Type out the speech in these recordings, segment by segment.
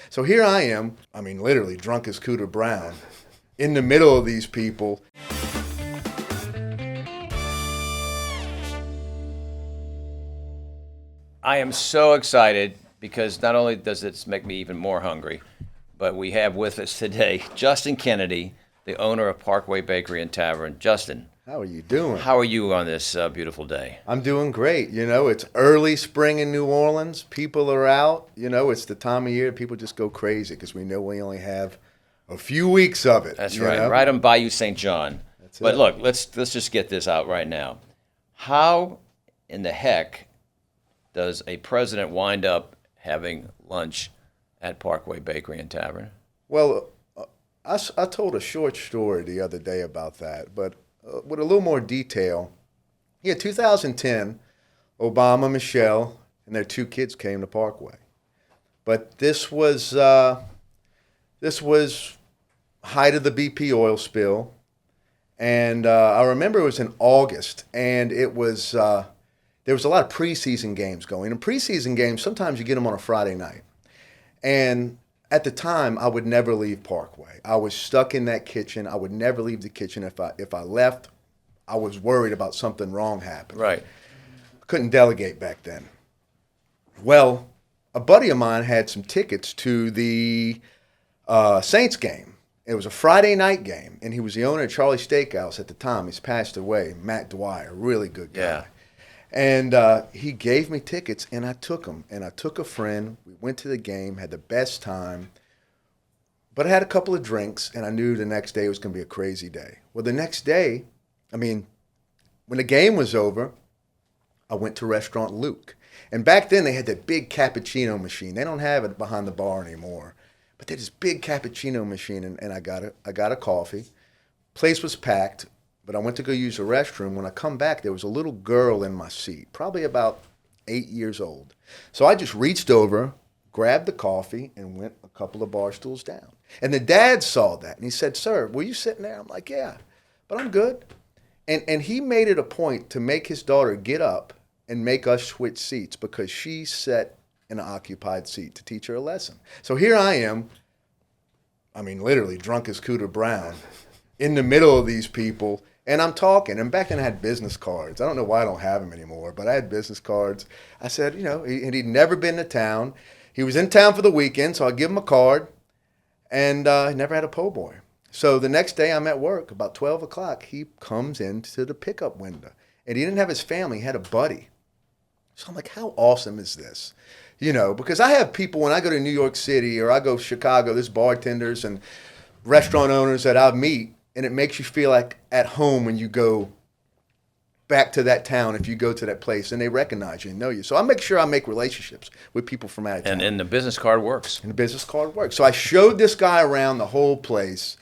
So here I am, literally drunk as Cooter Brown, in the middle of these people. I am so excited because not only does it make me even more hungry, but we have with us today Justin Kennedy, the owner of Parkway Bakery and Tavern. Justin, How are you doing? how are you on this beautiful day? I'm doing great. It's early spring in New Orleans. People are out. It's the time of year people just go crazy because we know we only have a few weeks of it. That's right, right on Bayou St. John. That's But it. look, let's just get this out right now. How in the heck does a president wind up having lunch at Parkway Bakery and Tavern? Well, I told a short story the other day about that, but with a little more detail. Yeah, 2010, Obama, Michelle, and their two kids came to Parkway. But this was height of the BP oil spill, and I remember it was in August, and it was there was a lot of preseason games going. And preseason games, sometimes you get them on a Friday night. And at the time, I would never leave Parkway. I was stuck in that kitchen. I would never leave the kitchen. If I left, I was worried about something wrong happening. Right. Couldn't delegate back then. Well, a buddy of mine had some tickets to the Saints game. It was a Friday night game, and he was the owner of Charlie Steakhouse at the time. He's passed away, Matt Dwyer, really good guy. Yeah. And he gave me tickets, and I took them. And I took a friend. We went to the game, had the best time. But I had a couple of drinks, and I knew the next day was going to be a crazy day. Well, the next day, when the game was over, I went to Restaurant Luke. And back then, they had that big cappuccino machine. They don't have it behind the bar anymore. But they had this big cappuccino machine, and I got a coffee. Place was packed. But I went to go use the restroom. When I come back, there was a little girl in my seat, probably about 8 years old. So I just reached over, grabbed the coffee, and went a couple of bar stools down. And the dad saw that, and he said, "Sir, were you sitting there?" I'm like, "Yeah, but I'm good." And he made it a point to make his daughter get up and make us switch seats because she sat in an occupied seat to teach her a lesson. So here I am, literally drunk as Cooter Brown, in the middle of these people. And I'm talking, and back then I had business cards. I don't know why I don't have them anymore, but I had business cards. I said, and he'd never been to town. He was in town for the weekend, so I give him a card, and he never had a po' boy. So the next day I'm at work, about 12 o'clock, he comes into the pickup window, and he didn't have his family, he had a buddy. So I'm like, how awesome is this? Because I have people when I go to New York City or I go to Chicago, there's bartenders and restaurant owners that I meet, and it makes you feel like at home when you go back to that town, if you go to that place, and they recognize you and know you. So I make sure I make relationships with people from out of town. And the business card works. And the business card works. So I showed this guy around the whole place,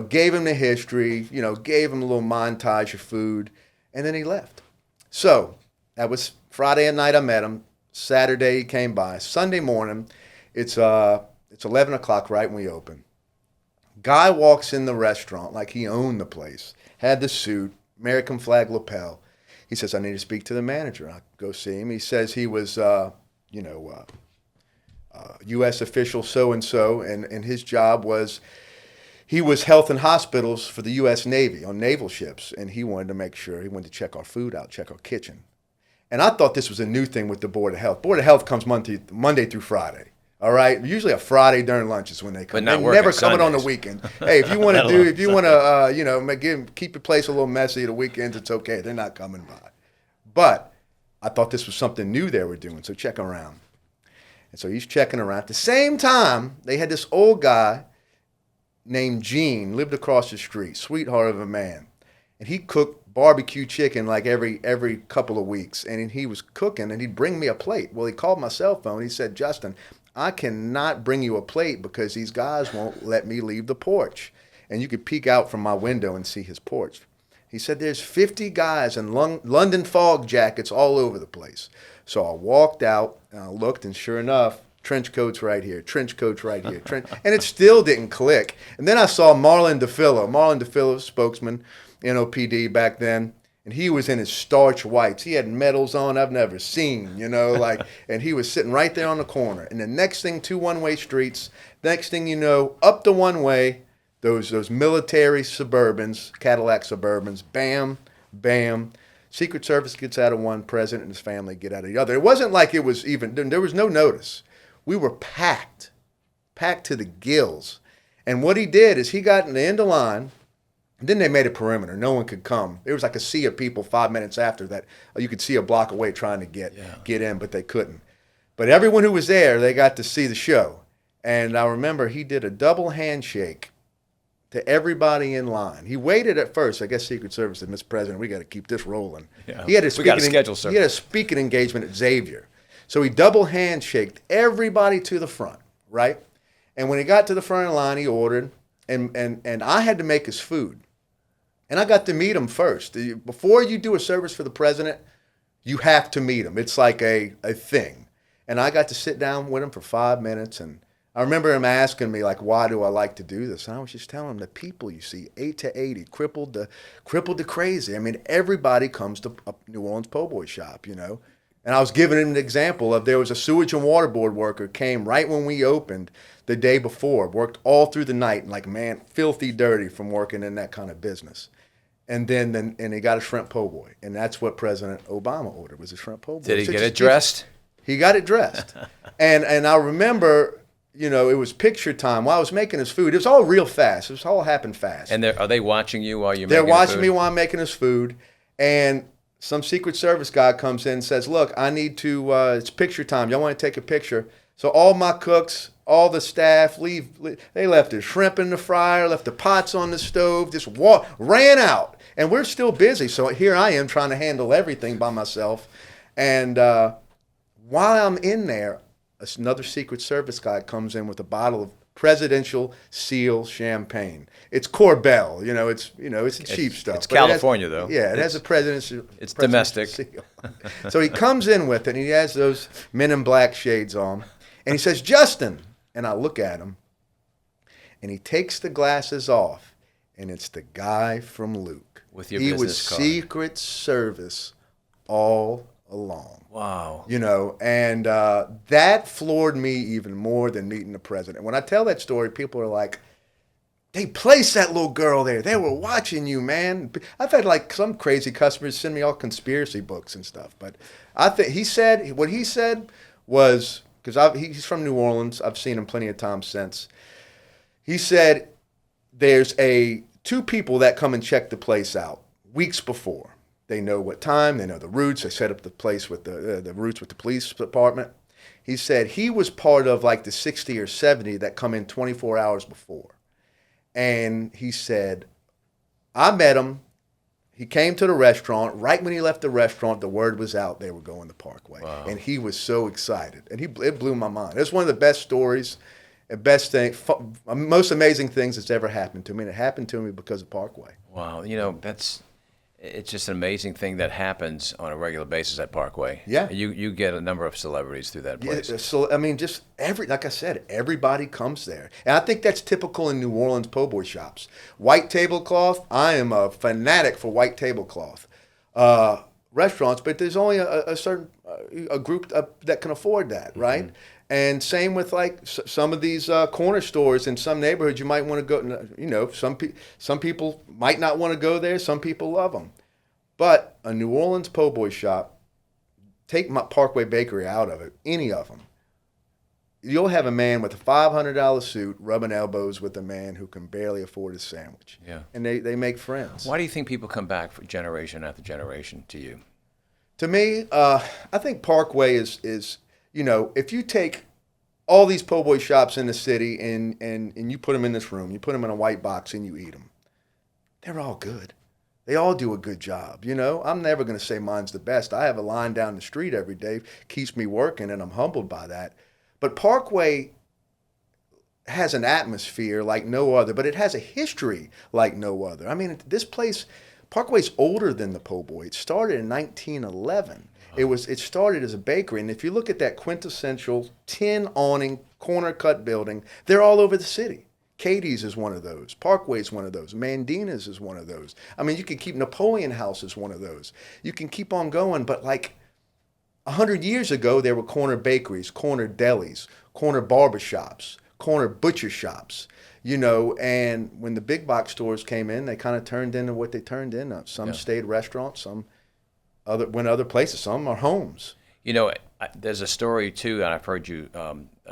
gave him the history, gave him a little montage of food, and then he left. So that was Friday night I met him. Saturday he came by. Sunday morning, it's 11 o'clock right when we open. Guy walks in the restaurant like he owned the place, had the suit, American flag lapel. He says, "I need to speak to the manager." I go see him. He says he was, U.S. official so-and-so, and his job was, he was health and hospitals for the U.S. Navy on naval ships, and he wanted to make sure, he wanted to check our food out, check our kitchen. And I thought this was a new thing with the Board of Health. Board of Health comes Monday through Friday. All right, usually a Friday during lunch is when they come. But not they working never coming on the Sundays. weekend. Hey, if you want to keep your place a little messy the weekends, it's okay. They're not coming by. But I thought this was something new they were doing, so check around. And so he's checking around. At the same time, they had this old guy named Gene, lived across the street, sweetheart of a man, and he cooked barbecue chicken like every couple of weeks. And he was cooking, and he'd bring me a plate. Well, he called my cell phone. He said, "Justin, I cannot bring you a plate because these guys won't let me leave the porch." And you could peek out from my window and see his porch. He said, "There's 50 guys in London fog jackets all over the place." So I walked out and I looked, and sure enough, trench coats right here, trench coats right here. And it still didn't click. And then I saw Marlon DeFillo, spokesman, NOPD back then. And he was in his starch whites. He had medals on I've never seen, like, and he was sitting right there on the corner. And the next thing, 2 one-way streets. Next thing you know, up the one way, those military Suburbans, Cadillac Suburbans, bam, bam. Secret Service gets out of one, president and his family get out of the other. It wasn't like it was even, there was no notice. We were packed to the gills. And what he did is he got in the end of line, and then they made a perimeter. No one could come. There was like a sea of people 5 minutes after that. You could see a block away trying to get in, but they couldn't. But everyone who was there, they got to see the show. And I remember he did a double handshake to everybody in line. He waited at first. I guess Secret Service said, Mr. President, we got to keep this rolling. Yeah. We got a speaking engagement at Xavier. So he double handshaked everybody to the front, right? And when he got to the front of the line, he ordered, and I had to make his food. And I got to meet him first. Before you do a service for the president, you have to meet him. It's like a thing. And I got to sit down with him for 5 minutes, and I remember him asking me, like, why do I like to do this? And I was just telling him, the people you see, 8 to 80, crippled to crazy. I mean, everybody comes to a New Orleans po' boy shop, And I was giving him an example of there was a sewage and water board worker came right when we opened the day before, worked all through the night, and like, man, filthy dirty from working in that kind of business. And then he got a shrimp po' boy. And that's what President Obama ordered, was a shrimp po' boy. Did he get it dressed? He got it dressed. and I remember, it was picture time. While I was making his food, it was all real fast. It was all happened fast. And are they watching you while you're They're making watching me while I'm making his food. And some Secret Service guy comes in and says, look, I need to, it's picture time. Y'all want to take a picture? So all my cooks, all the staff, they left the shrimp in the fryer, left the pots on the stove, just ran out. And we're still busy. So here I am trying to handle everything by myself. And while I'm in there, another Secret Service guy comes in with a bottle of Presidential Seal champagne. It's Corbel, it's cheap stuff. It's California, though. Yeah, it has a presidential. It's domestic. Seal. So he comes in with it, and he has those Men in Black shades on, and he says, Justin, and I look at him, and he takes the glasses off, and it's the guy from Luke. With your he business was card. Secret Service all along. Wow. And that floored me even more than meeting the president. When I tell that story, people are like, they placed that little girl there. They were watching you, man. I've had like some crazy customers send me all conspiracy books and stuff. But I think what he said was, because he's from New Orleans. I've seen him plenty of times since. He said there's 2 people that come and check the place out weeks before. They know what time, they know the routes, they set up the place with the routes with the police department. He said he was part of like the 60 or 70 that come in 24 hours before. And he said, I met him. He came to the restaurant. Right when he left the restaurant, the word was out they were going to Parkway. Wow. And he was so excited. And it blew my mind. It's one of the best stories, the best thing, most amazing things that's ever happened to me. And it happened to me because of Parkway. Wow. It's just an amazing thing that happens on a regular basis at Parkway. Yeah. You get a number of celebrities through that place. Yeah, so, just like I said, everybody comes there. And I think that's typical in New Orleans po' boy shops. White tablecloth, I am a fanatic for white tablecloth. Restaurants, but there's only a certain a group that can afford that, right? Mm-hmm. And same with like some of these corner stores in some neighborhoods. You might want to go. Some people might not want to go there. Some people love them. But a New Orleans po' boy shop, take my Parkway Bakery out of it, any of them, you'll have a man with a $500 suit rubbing elbows with a man who can barely afford a sandwich. Yeah. And they make friends. Why do you think people come back for generation after generation to you? To me, I think Parkway is if you take all these po' boy shops in the city and you put them in this room, you put them in a white box and you eat them, they're all good. They all do a good job. I'm never going to say mine's the best. I have a line down the street every day, keeps me working, and I'm humbled by that. But Parkway has an atmosphere like no other, but it has a history like no other. I mean, this place, Parkway's older than the po' boy. It started in 1911. It started as a bakery, and if you look at that quintessential tin awning corner cut building, they're all over the city. Katie's is one of those. Parkway's one of those. Mandina's is one of those. I mean, you could keep Napoleon House as one of those. You can keep on going, but like 100 years ago, there were corner bakeries, corner delis, corner barbershops, corner butcher shops, and when the big box stores came in, they kind of turned into what they turned into. Some stayed restaurants, some went other places, some are homes. There's a story too, and I've heard you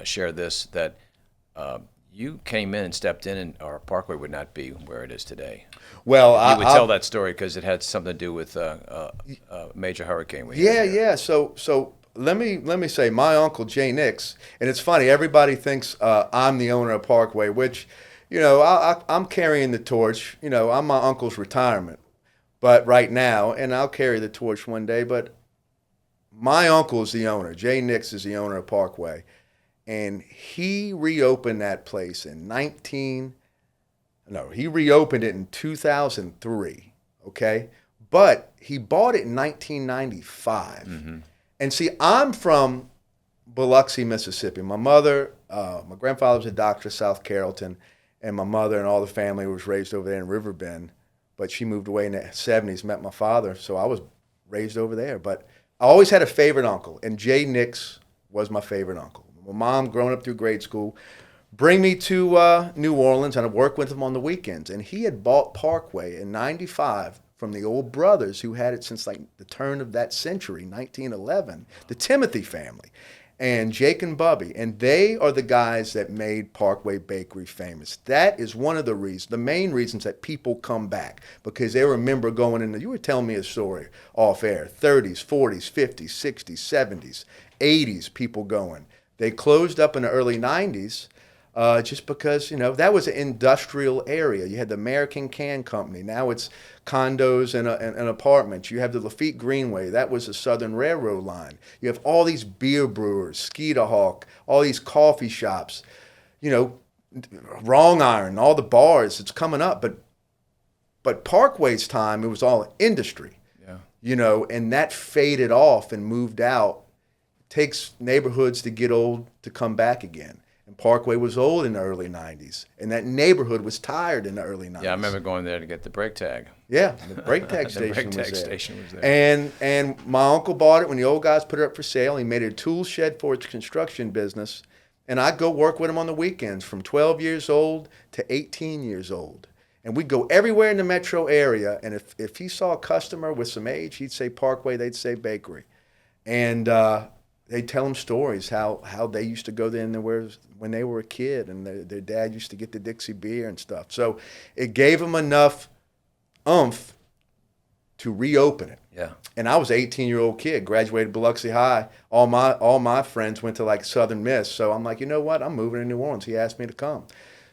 share this, that you came in and stepped in, and our Parkway would not be where it is today. Well, you would tell that story because it had something to do with a major hurricane. Yeah. So let me say, my uncle Jay Nix, and it's funny. Everybody thinks I'm the owner of Parkway, which, I'm carrying the torch. I'm my uncle's retirement, but right now, and I'll carry the torch one day. But my uncle is the owner. Jay Nix is the owner of Parkway, and he reopened that place in he reopened it in 2003, okay? But he bought it in 1995. Mm-hmm. And see, I'm from Biloxi, Mississippi. My grandfather was a doctor, South Carrollton, and my mother and all the family was raised over there in Riverbend. But she moved away in the 70s, met my father, so I was raised over there. But I always had a favorite uncle, and Jay Nix was my favorite uncle. My mom, growing up through grade school, bring me to New Orleans, and I worked with him on the weekends. And he had bought Parkway in 95 from the old brothers who had it since like the turn of that century, 1911, the Timothy family, and Jake and Bubby. And they are the guys that made Parkway Bakery famous. That is one of the main reasons that people come back, because they remember going in. You were telling me a story off air, 30s, 40s, 50s, 60s, 70s, 80s, people going. They closed up in the early 90s. Just because, that was an industrial area. You had the American Can Company. Now it's condos and apartments. You have the Lafitte Greenway. That was the Southern Railroad line. You have all these beer brewers, Skeeter Hawk, all these coffee shops, Wrong Iron, all the bars. It's coming up. But Parkway's time, it was all industry. Yeah. And that faded off and moved out. It takes neighborhoods to get old to come back again. And Parkway was old in the early 90s. And that neighborhood was tired in the early 90s. Yeah, I remember going there to get the brake tag. Yeah, the brake tag station was there. And my uncle bought it when the old guys put it up for sale. He made it a tool shed for his construction business. And I'd go work with him on the weekends from 12 years old to 18 years old. And we'd go everywhere in the metro area. And if he saw a customer with some age, he'd say Parkway, they'd say bakery. And they'd tell him stories, how they used to go there when they were a kid, and their dad used to get the Dixie beer and stuff. So it gave them enough oomph to reopen it. Yeah. And I was an 18-year-old kid, graduated Biloxi High. All my friends went to like Southern Miss. So I'm like, you know what? I'm moving to New Orleans. He asked me to come.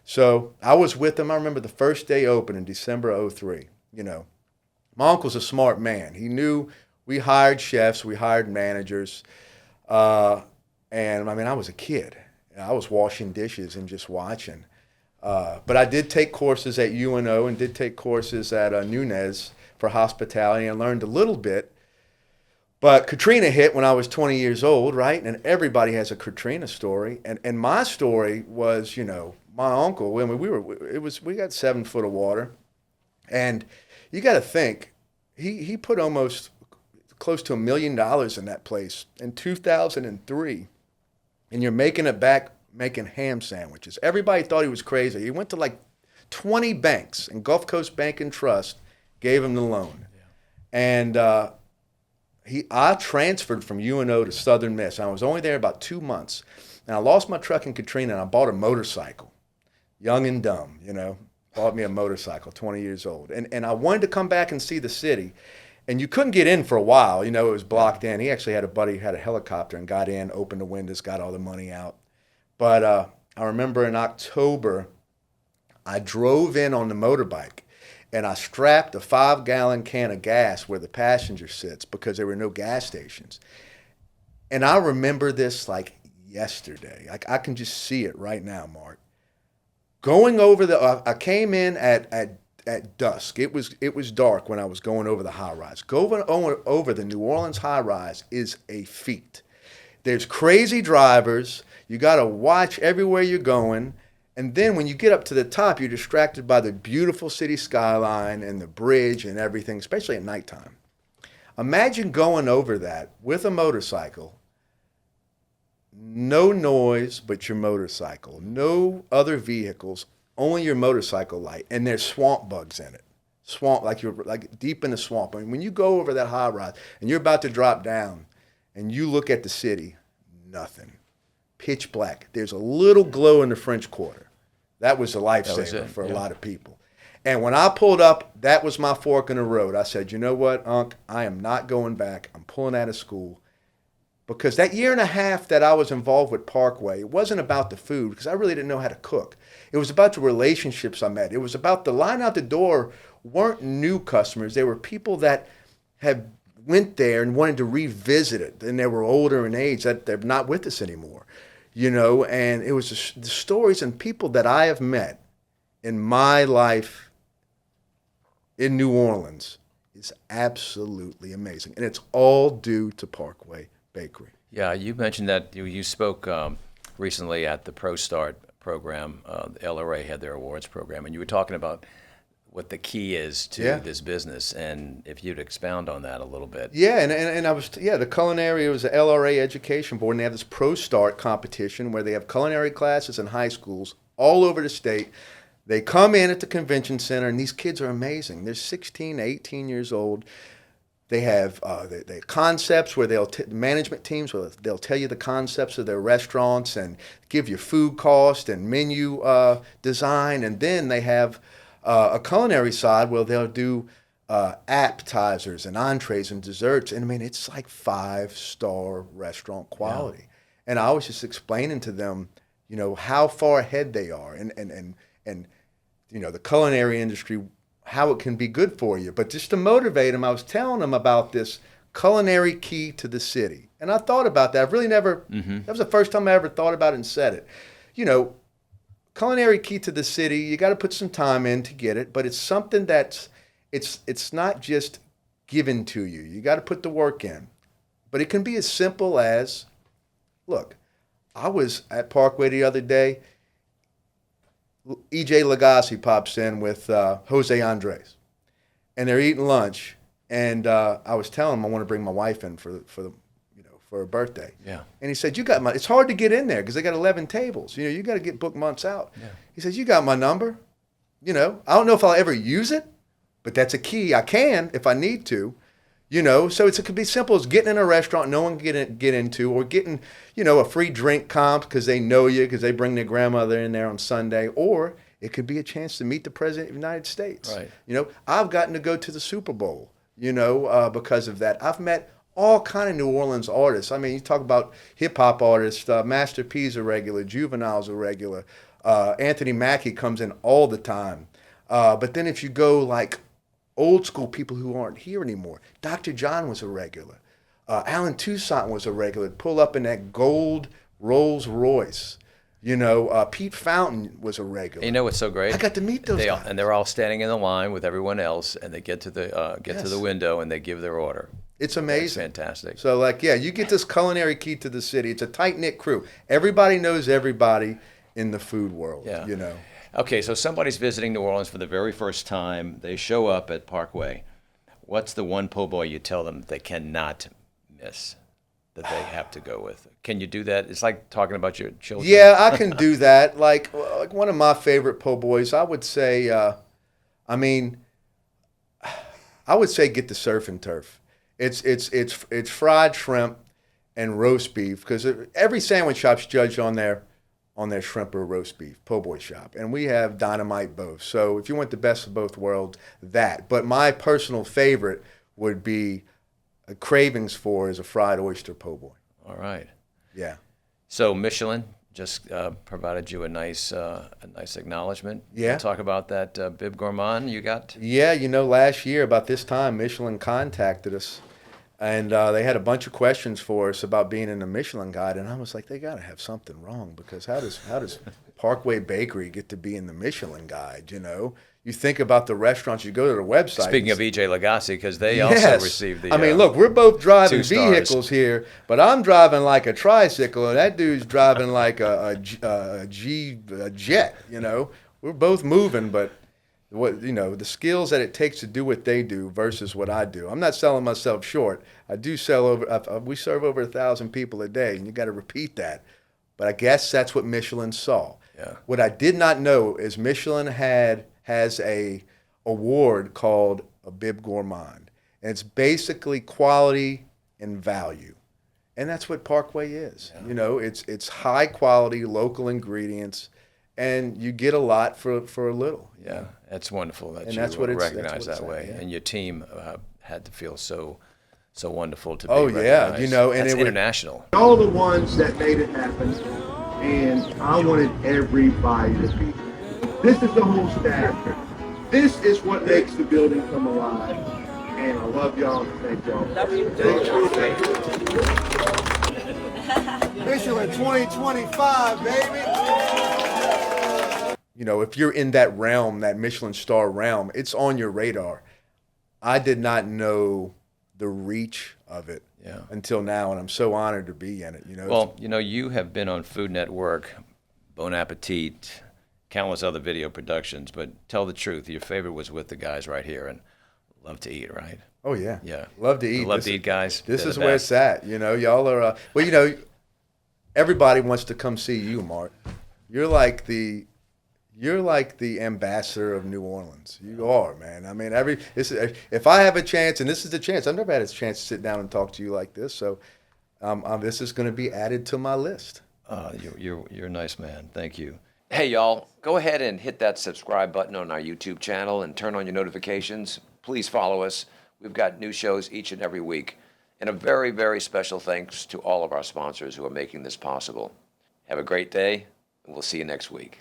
So I was with him. I remember the first day open in December of 03. My uncle's a smart man. He knew we hired chefs, we hired managers. And I mean, I was a kid. I was washing dishes and just watching. But I did take courses at UNO and did take courses at Nunez for hospitality, and learned a little bit. But Katrina hit when I was 20 years old, right? And everybody has a Katrina story. And my story was, my uncle, when we got 7 foot of water. And you got to think, he put almost close to $1 million in that place in 2003. And you're making it back, making ham sandwiches. Everybody thought he was crazy. He went to like 20 banks, and Gulf Coast Bank and Trust gave him the loan. Yeah. And I transferred from UNO to Southern Miss. I was only there about 2 months. And I lost my truck in Katrina, and I bought a motorcycle. Young and dumb, bought me a motorcycle, 20 years old. And I wanted to come back and see the city. And you couldn't get in for a while. It was blocked in. He actually had a buddy who had a helicopter and got in, opened the windows, got all the money out. But I remember in October, I drove in on the motorbike, and I strapped a 5-gallon can of gas where the passenger sits because there were no gas stations. And I remember this like yesterday. I can just see it right now, Mark. Going over I came in at dusk. It was dark when I was going over the high rise. Going over the New Orleans high rise is a feat. There's crazy drivers. You got to watch everywhere you're going. And then when you get up to the top, you're distracted by the beautiful city skyline and the bridge and everything, especially at nighttime. Imagine going over that with a motorcycle, no noise but your motorcycle, no other vehicles, only your motorcycle light, and there's swamp bugs in it. Swamp, like you're like deep in the swamp. I mean, when you go over that high rise and you're about to drop down and you look at the city, nothing. Pitch black. There's a little glow in the French Quarter. That was a lifesaver for a lot of people. And when I pulled up, that was my fork in the road. I said, you know what, Unc, I am not going back. I'm pulling out of school. Because that year and a half that I was involved with Parkway, it wasn't about the food, because I really didn't know how to cook. It was about the relationships I met. It was about the line out the door weren't new customers. They were people that had went there and wanted to revisit it, and they were older in age, that they're not with us anymore. You know, and it was the stories and people that I have met in my life in New Orleans is absolutely amazing. And it's all due to Parkway Bakery. Yeah, you mentioned that you spoke recently at the Pro Start program. The LRA had their awards program, and you were talking about what the key is to this business, and if you'd expound on that a little bit. Yeah, and I was, the culinary, it was the LRA Education Board, and they have this Pro Start competition where they have culinary classes in high schools all over the state. They come in at the convention center, and these kids are amazing. They're 16, 18 years old. They have they concepts where management teams where they'll tell you the concepts of their restaurants and give you food cost and menu design, and then they have a culinary side where they'll do appetizers and entrees and desserts. And I mean, it's like 5-star restaurant quality. Yeah. And I was just explaining to them, you know, how far ahead they are and you know, the culinary industry, how it can be good for you. But just to motivate them, I was telling them about this culinary key to the city. And I thought about that. I've really never, that was the first time I ever thought about it and said it. You know, culinary key to the city, you got to put some time in to get it, but it's something that's, it's not just given to you. You got to put the work in. But it can be as simple as, look, I was at Parkway the other day. E.J. Lagasse pops in with Jose Andres, and they're eating lunch. And I was telling him I want to bring my wife in for her birthday. Yeah. And he said, it's hard to get in there because they got 11 tables. You know, you got to get booked months out. Yeah. He says, you got my number. You know, I don't know if I'll ever use it, but that's a key. I can if I need to. You know, so it could be simple as getting in a restaurant no one can get into, or getting, you know, a free drink comp because they know you, because they bring their grandmother in there on Sunday, or it could be a chance to meet the President of the United States. Right. You know, I've gotten to go to the Super Bowl, you know, because of that. I've met all kind of New Orleans artists. I mean, you talk about hip-hop artists, Master P's a regular, Juvenile's a regular, Anthony Mackie comes in all the time. But then if you go like old school people who aren't here anymore. Dr. John was a regular. Alan Toussaint was a regular. Pull up in that gold Rolls Royce. You know, Pete Fountain was a regular. You know what's so great? I got to meet those guys. And they're all standing in the line with everyone else, and they get to the window and they give their order. It's amazing. That's fantastic. So, like, yeah, you get this culinary key to the city. It's a tight-knit crew. Everybody knows everybody in the food world, you know. Okay, so somebody's visiting New Orleans for the very first time. They show up at Parkway. What's the one po' boy you tell them they cannot miss, that they have to go with? Can you do that? It's like talking about your children. Yeah, I can do that. Like one of my favorite po' boys, I would say, get the surf and turf. It's fried shrimp and roast beef, because every sandwich shop's judged on their shrimp or roast beef, po' boy shop. And we have dynamite both. So if you want the best of both worlds, that. But my personal favorite would be cravings for is a fried oyster po' boy. All right. Yeah. So Michelin just provided you a nice acknowledgement. Yeah. Talk about that Bib Gourmand you got. Yeah, you know, last year about this time, Michelin contacted us. And they had a bunch of questions for us about being in the Michelin Guide, and I was like, they got to have something wrong, because how does Parkway Bakery get to be in the Michelin Guide, you know? You think about the restaurants, you go to the website. Speaking of EJ Lagasse, because they Yes. also received the. I mean, look, we're both driving 2 stars. vehicles here, but I'm driving like a tricycle, and that dude's driving like a jet. You know, we're both moving, but the skills that it takes to do what they do versus what I do. I'm not selling myself short. I do sell we serve over 1,000 people a day, and you got to repeat that. But I guess that's what Michelin saw. Yeah. What I did not know is Michelin has a award called a Bib Gourmand, and it's basically quality and value, and that's what Parkway is. Yeah. You know, it's high quality local ingredients, and you get a lot for a little. Yeah, that's wonderful that and you that's what recognize that's that way, yeah. and your team had to feel so wonderful to be recognized. You know, and it's international. All the ones that made it happen, and I wanted everybody to be there. This is the whole staff. This is what makes the building come alive. And I love y'all. Thank y'all. Michelin 2025, baby. You know, if you're in that realm, that Michelin star realm, it's on your radar. I did not know the reach of it until now, and I'm so honored to be in it. You know. Well, you know, you have been on Food Network, Bon Appetit, countless other video productions, but tell the truth, your favorite was with the guys right here, and love to eat, right? Oh yeah, yeah, love to eat. Love to eat, guys. This is where it's at. You know, y'all are. Well, you know, everybody wants to come see you, Mark. You're like the ambassador of New Orleans. You are, man. I mean, if I have a chance, and this is the chance, I've never had a chance to sit down and talk to you like this. So, this is going to be added to my list. You're a nice man. Thank you. Hey, y'all, go ahead and hit that subscribe button on our YouTube channel and turn on your notifications. Please follow us. We've got new shows each and every week. And a very, very special thanks to all of our sponsors who are making this possible. Have a great day, and we'll see you next week.